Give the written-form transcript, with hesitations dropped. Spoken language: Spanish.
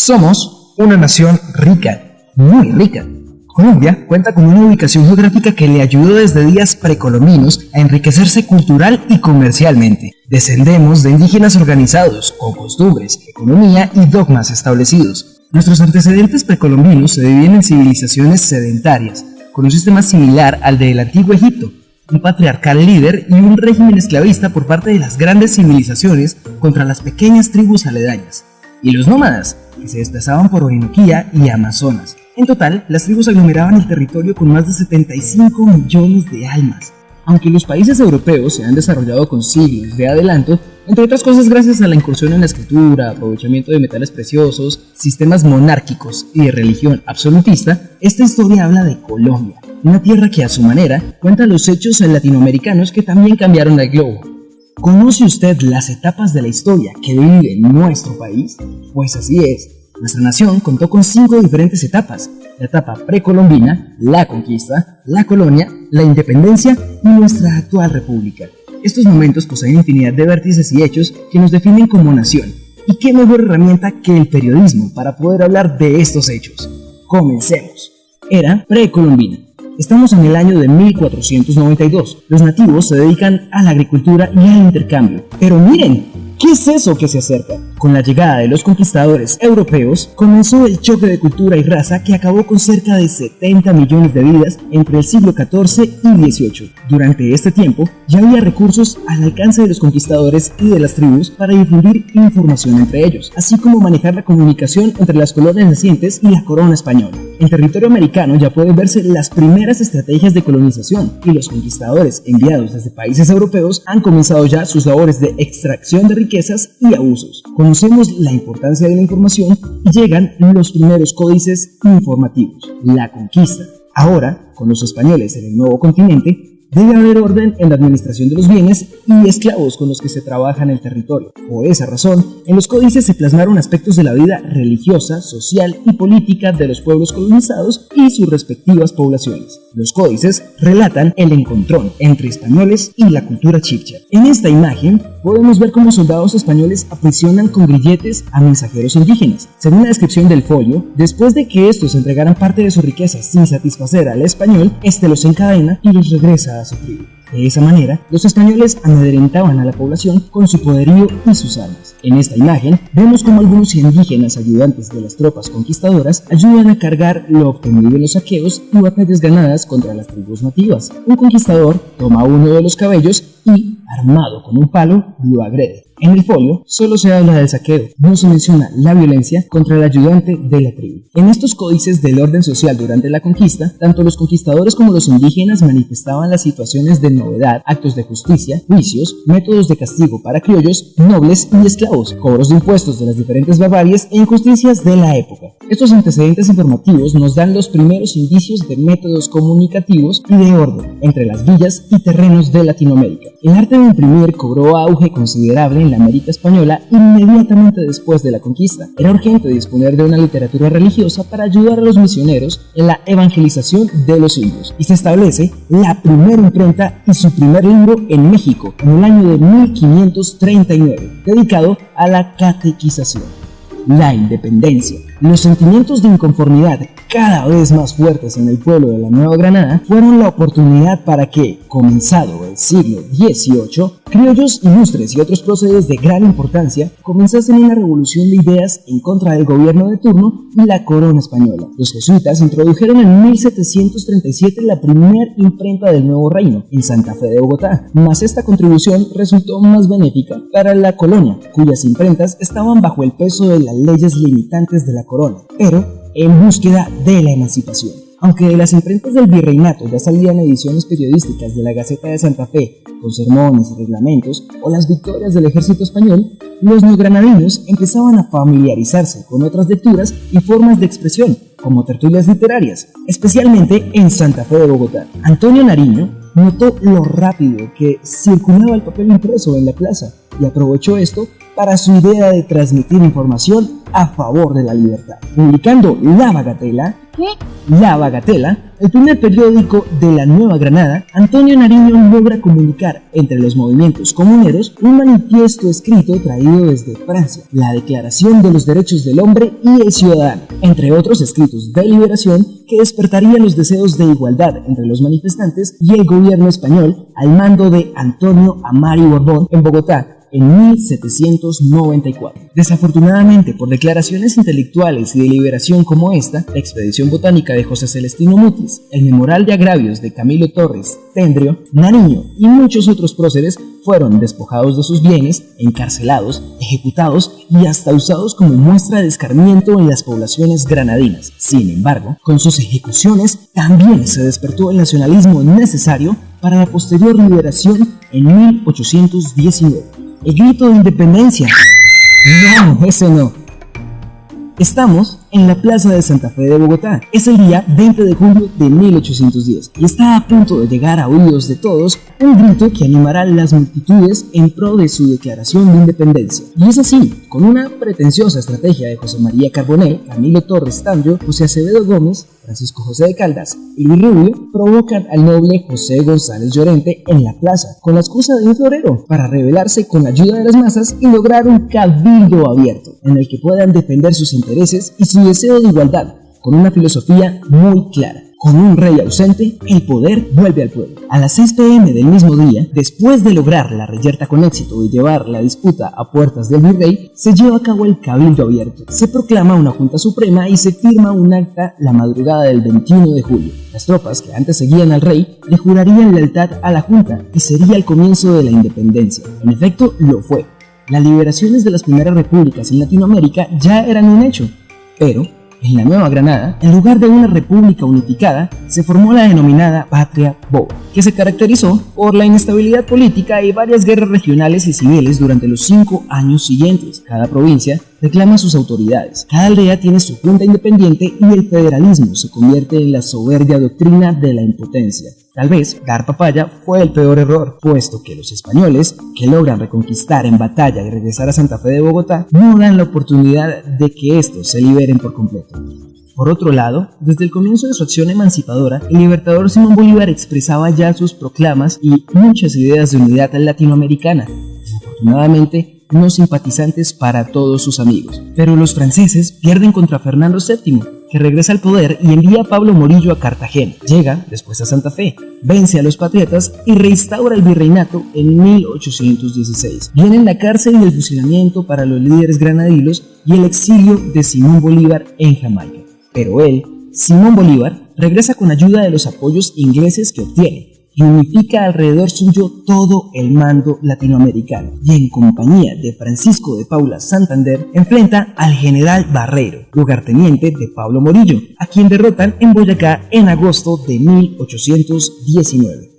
Somos una nación rica, muy rica. Colombia cuenta con una ubicación geográfica que le ayudó desde días precolombinos a enriquecerse cultural y comercialmente. Descendemos de indígenas organizados, con costumbres, economía y dogmas establecidos. Nuestros antecedentes precolombinos se dividían en civilizaciones sedentarias, con un sistema similar al del antiguo Egipto, un patriarcal líder y un régimen esclavista por parte de las grandes civilizaciones contra las pequeñas tribus aledañas, y los nómadas, que se desplazaban por Orinoquía y Amazonas. En total, las tribus aglomeraban el territorio con más de 75 millones de almas. Aunque los países europeos se han desarrollado con siglos de adelanto, entre otras cosas gracias a la incursión en la escritura, aprovechamiento de metales preciosos, sistemas monárquicos y de religión absolutista, esta historia habla de Colombia, una tierra que a su manera cuenta los hechos latinoamericanos que también cambiaron el globo. ¿Conoce usted las etapas de la historia que vive nuestro país? Pues así es. Nuestra nación contó con 5 diferentes etapas: la etapa precolombina, la conquista, la colonia, la independencia y nuestra actual república. Estos momentos poseen infinidad de vértices y hechos que nos definen como nación. ¿Y qué mejor herramienta que el periodismo para poder hablar de estos hechos? Comencemos. Era precolombina. Estamos en el año de 1492. Los nativos se dedican a la agricultura y al intercambio. Pero miren, ¿qué es eso que se acerca? Con la llegada de los conquistadores europeos, comenzó el choque de cultura y raza que acabó con cerca de 70 millones de vidas entre el siglo XIV y XVIII. Durante este tiempo, ya había recursos al alcance de los conquistadores y de las tribus para difundir información entre ellos, así como manejar la comunicación entre las colonias nacientes y la corona española. En territorio americano ya pueden verse las primeras estrategias de colonización, y los conquistadores enviados desde países europeos han comenzado ya sus labores de extracción de riquezas y abusos. Conocemos la importancia de la información y llegan los primeros códices informativos, la conquista. Ahora, con los españoles en el nuevo continente, debe haber orden en la administración de los bienes y esclavos con los que se trabaja en el territorio. Por esa razón, en los códices se plasmaron aspectos de la vida religiosa, social y política de los pueblos colonizados y sus respectivas poblaciones. Los códices relatan el encontrón entre españoles y la cultura chibcha. En esta imagen podemos ver cómo soldados españoles aprisionan con grilletes a mensajeros indígenas. Según la descripción del folio, después de que estos entregaran parte de sus riquezas sin satisfacer al español, este los encadena y los regresa a su tribu. De esa manera, los españoles amedrentaban a la población con su poderío y sus armas. En esta imagen, vemos cómo algunos indígenas ayudantes de las tropas conquistadoras ayudan a cargar lo obtenido en los saqueos y batallas ganadas contra las tribus nativas. Un conquistador toma uno de los cabellos y, armado con un palo, lo agrede. En el folio solo se habla del saqueo, no se menciona la violencia contra el ayudante de la tribu. En estos códices del orden social durante la conquista, tanto los conquistadores como los indígenas manifestaban las situaciones de novedad, actos de justicia, juicios, métodos de castigo para criollos, nobles y esclavos, cobros de impuestos de las diferentes barbaries e injusticias de la época. Estos antecedentes informativos nos dan los primeros indicios de métodos comunicativos y de orden entre las villas y terrenos de Latinoamérica. El arte de imprimir cobró auge considerable en la América española inmediatamente después de la conquista. Era urgente disponer de una literatura religiosa para ayudar a los misioneros en la evangelización de los indios, y se establece la primera imprenta y su primer libro en México en el año de 1539, dedicado a la catequización. La independencia. Los sentimientos de inconformidad cada vez más fuertes en el pueblo de la Nueva Granada fueron la oportunidad para que, comenzado el siglo XVIII, criollos ilustres y otros próceres de gran importancia comenzasen una revolución de ideas en contra del gobierno de turno y la corona española. Los jesuitas introdujeron en 1737 la primera imprenta del Nuevo Reino en Santa Fe de Bogotá, mas esta contribución resultó más benéfica para la colonia, cuyas imprentas estaban bajo el peso de las leyes limitantes de la corona, pero en búsqueda de la emancipación. Aunque de las imprentas del virreinato ya salían ediciones periodísticas de la Gaceta de Santa Fe, con sermones y reglamentos, o las victorias del ejército español, los neogranadinos empezaban a familiarizarse con otras lecturas y formas de expresión, como tertulias literarias, especialmente en Santa Fe de Bogotá. Antonio Nariño notó lo rápido que circulaba el papel impreso en la plaza y aprovechó esto para su idea de transmitir información a favor de la libertad, publicando La Bagatela, el primer periódico de la Nueva Granada, Antonio Nariño logra comunicar entre los movimientos comuneros un manifiesto escrito traído desde Francia, la Declaración de los Derechos del Hombre y el Ciudadano, entre otros escritos de liberación que despertarían los deseos de igualdad entre los manifestantes y el gobierno español al mando de Antonio Amari Borbón en Bogotá en 1794. Desafortunadamente, por declaraciones intelectuales y de liberación como esta, la expedición botánica de José Celestino Mutis, el memorial de agravios de Camilo Torres Tendrio, Nariño y muchos otros próceres fueron despojados de sus bienes, encarcelados, ejecutados y hasta usados como muestra de escarmiento en las poblaciones granadinas. Sin embargo, con sus ejecuciones también se despertó el nacionalismo necesario para la posterior liberación en 1819. El grito de independencia. No, ese no. Estamos en la Plaza de Santa Fe de Bogotá. Es el día 20 de julio de 1810 y está a punto de llegar a oídos de todos un grito que animará a las multitudes en pro de su declaración de independencia. Y es así, con una pretenciosa estrategia de José María Carbonell, Camilo Torres Tandrio, José Acevedo Gómez, Francisco José de Caldas y Luis Rubio, provocan al noble José González Llorente en la plaza con la excusa de un florero para rebelarse con la ayuda de las masas y lograr un cabildo abierto en el que puedan defender sus intereses y su deseo de igualdad con una filosofía muy clara. Con un rey ausente, el poder vuelve al pueblo. A las 6 p.m. del mismo día, después de lograr la reyerta con éxito y llevar la disputa a puertas del virrey, se lleva a cabo el cabildo abierto. Se proclama una junta suprema y se firma un acta la madrugada del 21 de julio. Las tropas que antes seguían al rey le jurarían lealtad a la junta y sería el comienzo de la independencia. En efecto, lo fue. Las liberaciones de las primeras repúblicas en Latinoamérica ya eran un hecho, pero en la Nueva Granada, en lugar de una república unificada, se formó la denominada Patria Boba, que se caracterizó por la inestabilidad política y varias guerras regionales y civiles durante los 5 años siguientes. Cada provincia reclama sus autoridades, cada aldea tiene su junta independiente y el federalismo se convierte en la soberbia doctrina de la impotencia. Tal vez dar papaya fue el peor error, puesto que los españoles, que logran reconquistar en batalla y regresar a Santa Fe de Bogotá, no dan la oportunidad de que estos se liberen por completo. Por otro lado, desde el comienzo de su acción emancipadora, el libertador Simón Bolívar expresaba ya sus proclamas y muchas ideas de unidad latinoamericana, desafortunadamente no simpatizantes para todos sus amigos. Pero los franceses pierden contra Fernando VII, que regresa al poder y envía a Pablo Morillo a Cartagena. Llega después a Santa Fe, vence a los patriotas y reinstaura el virreinato en 1816. Vienen la cárcel y el fusilamiento para los líderes granadinos y el exilio de Simón Bolívar en Jamaica. Pero él, Simón Bolívar, regresa con ayuda de los apoyos ingleses que obtiene y unifica alrededor suyo todo el mando latinoamericano, y en compañía de Francisco de Paula Santander enfrenta al general Barreiro, lugarteniente de Pablo Morillo, a quien derrotan en Boyacá en agosto de 1819.